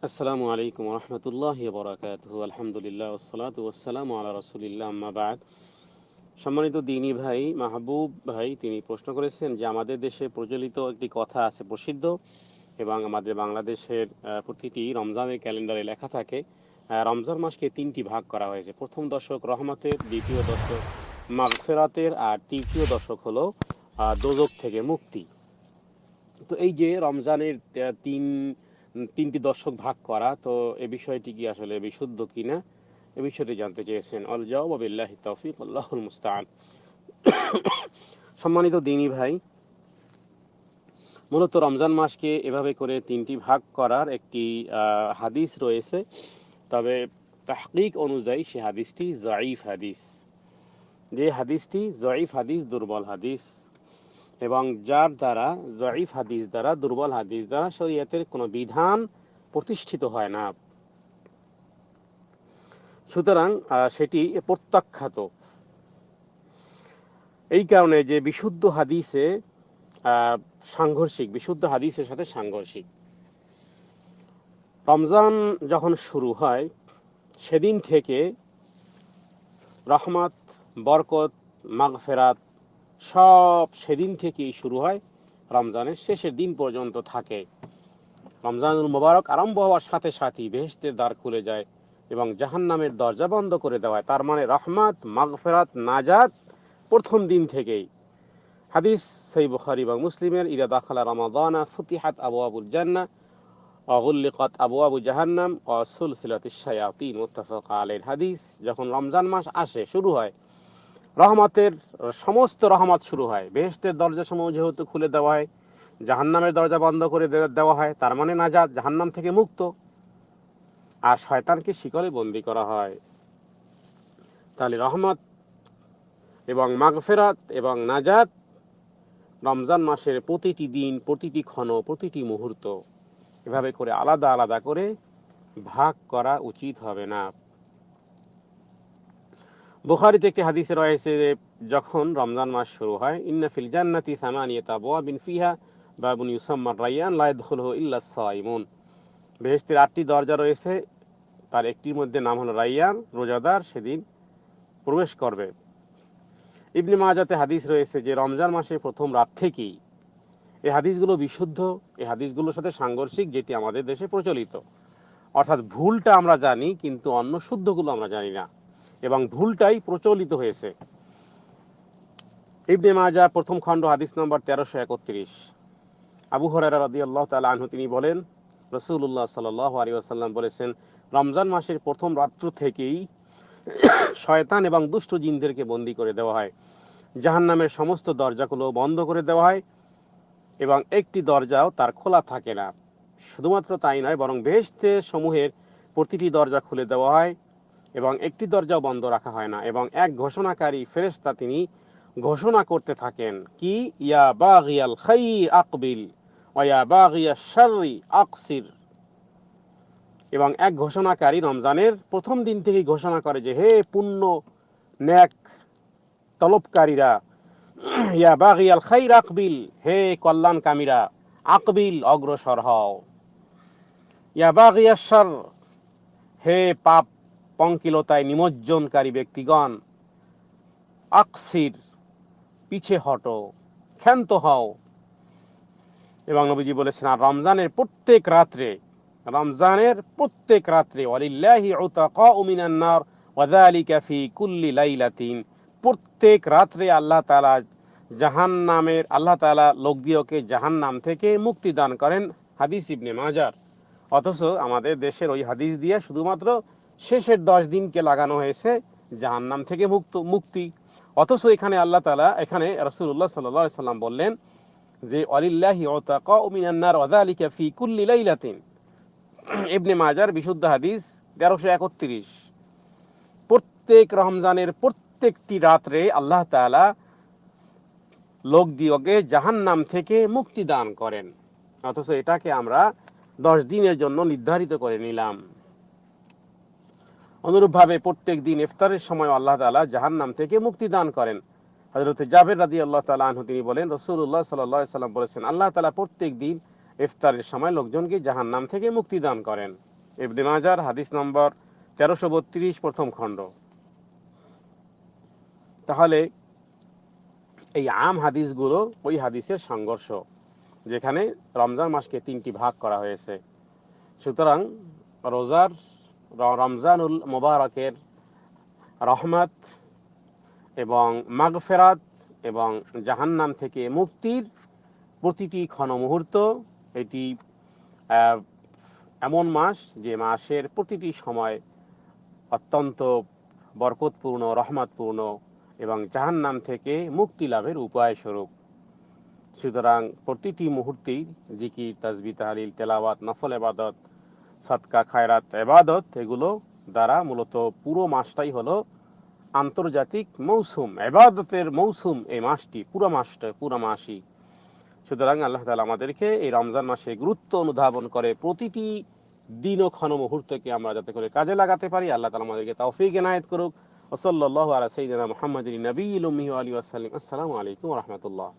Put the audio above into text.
আসসালামু আলাইকুম রহমতুল্লাহি বরাকাতুহু। আলহামদুলিল্লাহ ওয়াসসালাতু ওয়াসসালামু আলা রাসূলিল্লাহ, আম্মা বাদ। সম্মানিত দিনী ভাই, মাহবুব ভাই তিনি প্রশ্ন করেছেন যে আমাদের দেশে প্রচলিত একটি কথা আছে প্রসিদ্ধ, এবং আমাদের বাংলাদেশের প্রতিটি রমজানের ক্যালেন্ডারে লেখা থাকে রমজান মাসকে তিনটি ভাগ করা হয়েছে। প্রথম দশক রহমতের, দ্বিতীয় দশক মাগফিরাতের, আর তৃতীয় দশক হলো দোজখ থেকে মুক্তি। তো এই যে রমজানের তিনটি দশক ভাগ করা, তো এ বিষয়টি কি আসলে বিশুদ্ধ কিনা, এ বিষয়টি জানতে চেয়েছেন। আল জাওয়াবু বিল্লাহি তৌফিক, আল্লাহুল মুস্তাআন। সম্মানিত দিনী ভাই, মূলত রমজান মাসকে এভাবে করে তিনটি ভাগ করার একটি হাদিস রয়েছে, তবে তাহকিক অনুযায়ী সে হাদিসটি জয়ীফ হাদিস। যে হাদিসটি জয়ীফ হাদিস, দুর্বল হাদিস, এবং যার দ্বারা জয়ীফ হাদিস দ্বারা, দুর্বল হাদিস দ্বারা শরীয়তের কোনো বিধান প্রতিষ্ঠিত হয় না, সুতরাং সেটি প্রত্যাখ্যাত। এই কারণে যে বিশুদ্ধ হাদিসে সাংঘর্ষিক, বিশুদ্ধ হাদিসের সাথে সাংঘর্ষিক। রমজান যখন শুরু হয় সেদিন থেকে রহমত, বরকত, মাগফেরাত সব সেদিন থেকেই শুরু হয়, রমজানের শেষের দিন পর্যন্ত থাকে। রমজানুল মোবারক আরম্ভ হওয়ার সাথে সাথেই বেহেশতের দ্বার খুলে যায় এবং জাহান্নামের দরজা বন্ধ করে দেওয়া হয়। তার মানে রহমত, মাগফিরাত, নাজাত প্রথম দিন থেকেই। হাদিস সহিহ বুখারী এবং মুসলিমের, ইদা দাখালা রমাদানা ফুতিহাত আবওয়াবুল জান্নাহ ওয়া গুল্লিকাত আবওয়াবু জাহান্নাম ওয়া সুলসিলাতিশ শায়াতিন, মুত্তাফাক আলাইহির হাদিস। যখন রমজান মাস আসে, শুরু হয় রহমতের, সমস্ত রহমত শুরু হয়। বেহেশতের দরজাসমূহ যেহেতু খুলে দেওয়া হয়, জাহান্নামের দরজা বন্ধ করে দেওয়া হয়, তার মানে নাজাত, জাহান্নাম থেকে মুক্ত, আর শয়তানকে শিকলে বন্দী করা হয়। তাহলে রহমত এবং মাগফিরাত এবং নাজাত রমজান মাসের প্রতিটি দিন, প্রতিটি ক্ষণ, প্রতিটি মুহূর্ত এভাবে করে আলাদা আলাদা করে ভাগ করা উচিত হবে না। বুখারীতে একটি হাদিসে রয়েছে যে যখন রমজান মাস শুরু হয়, ইন্না ফিল জান্নাতি সামানিয়াতা আবওয়াবিন ফিহা বাবুন ইউসাম্মা রায়্যান লা ইয়াদখুলুহু ইল্লা সাইমুন। বেহেশতের 8টি দরজা রয়েছে, তার একটির মধ্যে নাম হলো রায়্যান, রোজাদার সেদিন প্রবেশ করবে। ইবনে মাজাতে হাদিস রয়েছে যে রমজান মাসের প্রথম রাত থেকেই। এই হাদিসগুলো বিশুদ্ধ, এই হাদিসগুলোর সাথে সাংঘর্ষিক যেটি আমাদের দেশে প্রচলিত। অর্থাৎ ভুলটা আমরা জানি, কিন্তু অন্য শুদ্ধগুলো আমরা জানি না, এবং ভুলটাই প্রচলিত হয়েছে। ইবনে মাজা প্রথম খণ্ড হাদিস নম্বর 1331। আবু হুরায়রা রাদিয়াল্লাহু তাআলা আনহু তিনি বলেন, রাসূলুল্লাহ সাল্লাল্লাহু আলাইহি ওয়াসাল্লাম বলেছেন, রমজান মাসের প্রথম রাত্র থেকেই শয়তান এবং দুষ্ট জিনদেরকে বন্দী করে দেওয়া হয়, জাহান্নামের সমস্ত দরজাগুলো বন্ধ করে দেওয়া হয় এবং একটি দরজাও তার খোলা থাকে না। শুধুমাত্র তাই নয়, বরং বেহেশতের সমূহের প্রতিটি দরজা খুলে দেওয়া হয় এবং একটি দরজাও বন্ধ রাখা হয় না, এবং এক ঘোষণাকারী ফেরেশতা তিনি ঘোষণা করতে থাকেন, কি, ইয়া বাগিয়াল খাইর আকবিল ওয়া ইয়া বাগিয়াশ শাররি আকসির। এবং এক ঘোষণাকারী রমজানের প্রথম দিন থেকেই ঘোষণা করে যে, হে পুণ্য নেক তলবকারীরা, ইয়া বাগিয়াল খাইর আকবিল, হে কল্যাণকামীরা, আকবিল অগ্রসর হও, ইয়া বাগিয়াশ শার, হে পাপ পঙ্কিলতায় নিমজ্জনকারী ব্যক্তিগণ, আকসির পিছে হটো, ক্ষান্ত হও। এবং নবীজি বলেছেন, আর রমজানের প্রত্যেক রাত্রে ওয়ালিল্লাহি উতাকাউ মিনান নার ওয়া যালিকা ফি কুল্লি লাইলাতিন, প্রত্যেক রাত্রে আল্লাহ তাআলা লোকদিওকে জাহান্নাম থেকে মুক্তি দান করেন। হাদিস ইবনে মাজার। অথচ আমাদের দেশের ওই হাদিস দিয়ে শুধুমাত্র শেষের 10 দিনকে লাগানো হয়েছে জাহান্নাম থেকে মুক্তি। অথচ এখানে আল্লাহ তাআলা, এখানে রাসূলুল্লাহ সাল্লাল্লাহু আলাইহি সাল্লাম বললেন যে ওয়ালিল্লাহি উতাকাউ মিনান নার ওয়া যালিকা ফি কুল্লি লাইলাতিন। ইবনে মাজার বিশুদ্ধ হাদিস 1331। প্রত্যেক রমজানের প্রত্যেকটি রাত্রে আল্লাহ তাআলা লোকদিওকে জাহান্নাম থেকে মুক্তি দান করেন। অথচ এটাকে আমরা 10 দিনের জন্য নির্ধারিত করে নিলাম। অনুরূপভাবে প্রত্যেক দিন ইফতারের সময় আল্লাহ তাআলা জাহান্নাম থেকে মুক্তি দান করেন। হযরত জাবের রাদিয়াল্লাহু তাআলা আনহু তিনি বলেন, রাসূলুল্লাহ সাল্লাল্লাহু আলাইহি সাল্লাম বলেছেন, আল্লাহ তাআলা প্রত্যেক দিন ইফতারের সময় লোকজনকে জাহান্নাম থেকে মুক্তি দান করেন। ইবনে মাজার হাদিস নম্বর 1332 প্রথম খণ্ড। তাহলে এই আম হাদিসগুলো ওই হাদিসের সংঘর্ষ, যেখানে রমজান মাসকে 3টি ভাগ করা হয়েছে। সুতরাং রমজানুল মুবারকের রহমত এবং মাগফিরাত এবং জাহান্নাম থেকে মুক্তির প্রতিটি ক্ষণ মুহূর্ত, এটি এমন মাস যে মাসের প্রতিটি সময় অত্যন্ত বরকতপূর্ণ, রহমতপূর্ণ এবং জাহান্নাম থেকে মুক্তি লাভের উপায় স্বরূপ। সুতরাং প্রতিটি মুহূর্তেই জিকির, তাসবিহ, তাহলিল, তেলাওয়াত, নফল ইবাদত, সদকা, খায়রাত, ইবাদত, এগুলো দ্বারা মূলত পুরো মাসটাই হলো আন্তর্জাতিক মৌসুম, ইবাদতের মৌসুম। এই মাসটি পুরো মাসই। সুতরাং আল্লাহ তাআলা আমাদেরকে এই রমজান মাসে গুরুত্ব অনুধাবন করে প্রতিটি দিন ও ক্ষণ মুহূর্তকে আমরা যাতে করে কাজে লাগাতে পারি, আল্লাহ তাআলা আমাদেরকে তৌফিক এনায়েত করুক। ওয়া সাল্লাল্লাহু আলা সাইয়্যিদিনা মুহাম্মাদিন নবিয়্যিল উম্মি ওয়া আলিহি ওয়া সাল্লাম। আসসালামু আলাইকুম ওয়া রাহমাতুল্লাহ।